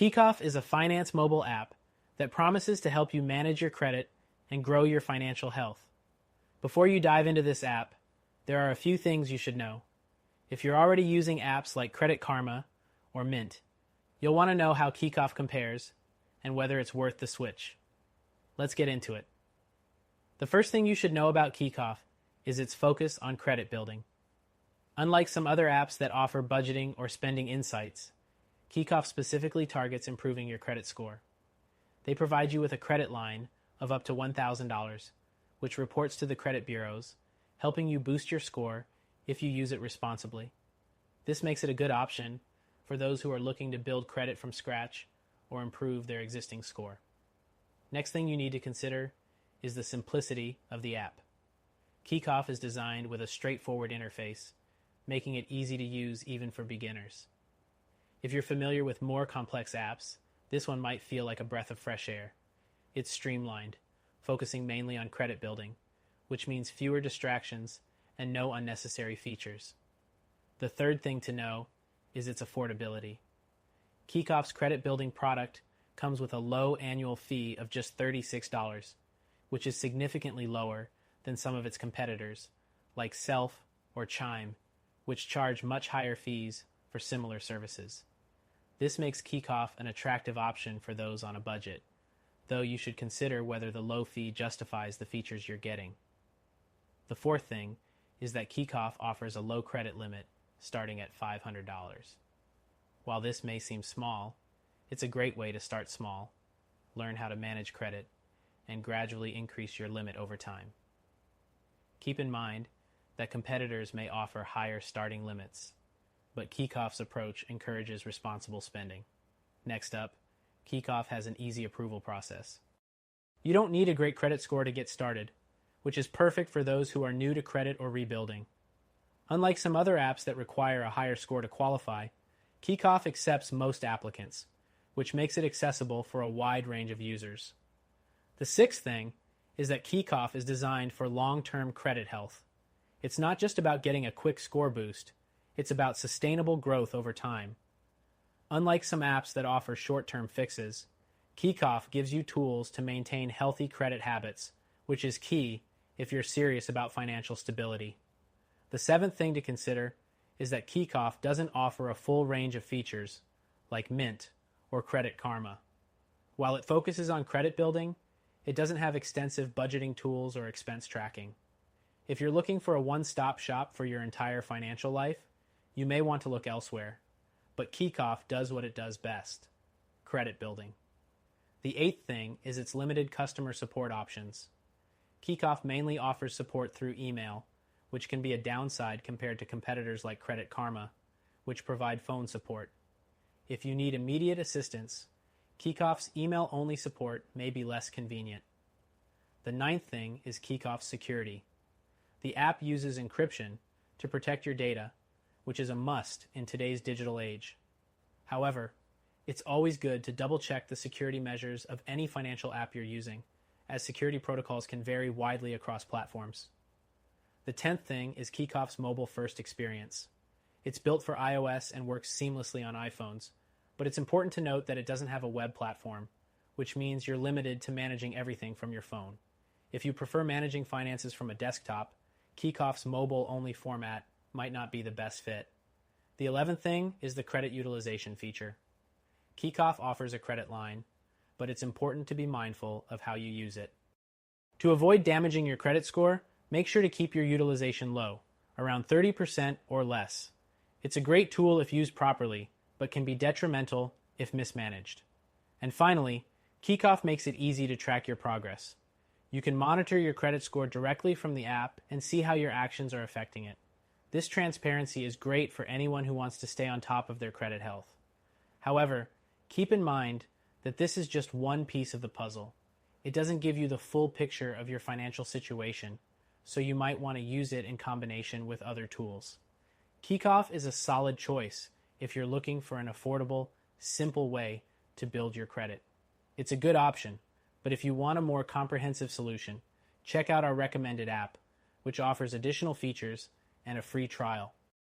Kikoff is a finance mobile app that promises to help you manage your credit and grow your financial health. Before you dive into this app, there are a few things you should know. If you're already using apps like Credit Karma or Mint, you'll want to know how Kikoff compares and whether it's worth the switch. Let's get into it. The first thing you should know about Kikoff is its focus on credit building. Unlike some other apps that offer budgeting or spending insights, Kikoff specifically targets improving your credit score. They provide you with a credit line of up to $1,000, which reports to the credit bureaus, helping you boost your score if you use it responsibly. This makes it a good option for those who are looking to build credit from scratch or improve their existing score. Next thing you need to consider is the simplicity of the app. Kikoff is designed with a straightforward interface, making it easy to use even for beginners. If you're familiar with more complex apps, this one might feel like a breath of fresh air. It's streamlined, focusing mainly on credit building, which means fewer distractions and no unnecessary features. The third thing to know is its affordability. Kikoff's credit building product comes with a low annual fee of just $36, which is significantly lower than some of its competitors, like Self or Chime, which charge much higher fees for similar services. This makes Kikoff an attractive option for those on a budget, though you should consider whether the low fee justifies the features you're getting. The fourth thing is that Kikoff offers a low credit limit starting at $500. While this may seem small, it's a great way to start small, learn how to manage credit, and gradually increase your limit over time. Keep in mind that competitors may offer higher starting limits, but Kikoff's approach encourages responsible spending. Next up, Kikoff has an easy approval process. You don't need a great credit score to get started, which is perfect for those who are new to credit or rebuilding. Unlike some other apps that require a higher score to qualify, Kikoff accepts most applicants, which makes it accessible for a wide range of users. The sixth thing is that Kikoff is designed for long-term credit health. It's not just about getting a quick score boost, it's about sustainable growth over time. Unlike some apps that offer short-term fixes, Kikoff gives you tools to maintain healthy credit habits, which is key if you're serious about financial stability. The seventh thing to consider is that Kikoff doesn't offer a full range of features, like Mint or Credit Karma. While it focuses on credit building, it doesn't have extensive budgeting tools or expense tracking. If you're looking for a one-stop shop for your entire financial life, you may want to look elsewhere. But Kikoff does what it does best: credit building. The eighth thing is its limited customer support options. Kikoff mainly offers support through email, which can be a downside compared to competitors like Credit Karma, which provide phone support. If you need immediate assistance, Kikoff's email-only support may be less convenient. The ninth thing is Kikoff's security. The app uses encryption to protect your data, which is a must in today's digital age. However, it's always good to double-check the security measures of any financial app you're using, as security protocols can vary widely across platforms. The 10th thing is Kikoff's mobile-first experience. It's built for iOS and works seamlessly on iPhones, but it's important to note that it doesn't have a web platform, which means you're limited to managing everything from your phone. If you prefer managing finances from a desktop, Kikoff's mobile-only format might not be the best fit. The 11th thing is the credit utilization feature. Kikoff offers a credit line, but it's important to be mindful of how you use it. To avoid damaging your credit score, make sure to keep your utilization low, around 30% or less. It's a great tool if used properly, but can be detrimental if mismanaged. And finally, Kikoff makes it easy to track your progress. You can monitor your credit score directly from the app and see how your actions are affecting it. This transparency is great for anyone who wants to stay on top of their credit health. However, keep in mind that this is just one piece of the puzzle. It doesn't give you the full picture of your financial situation, so you might want to use it in combination with other tools. Kikoff is a solid choice if you're looking for an affordable, simple way to build your credit. It's a good option, but if you want a more comprehensive solution, check out our recommended app, which offers additional features and a free trial.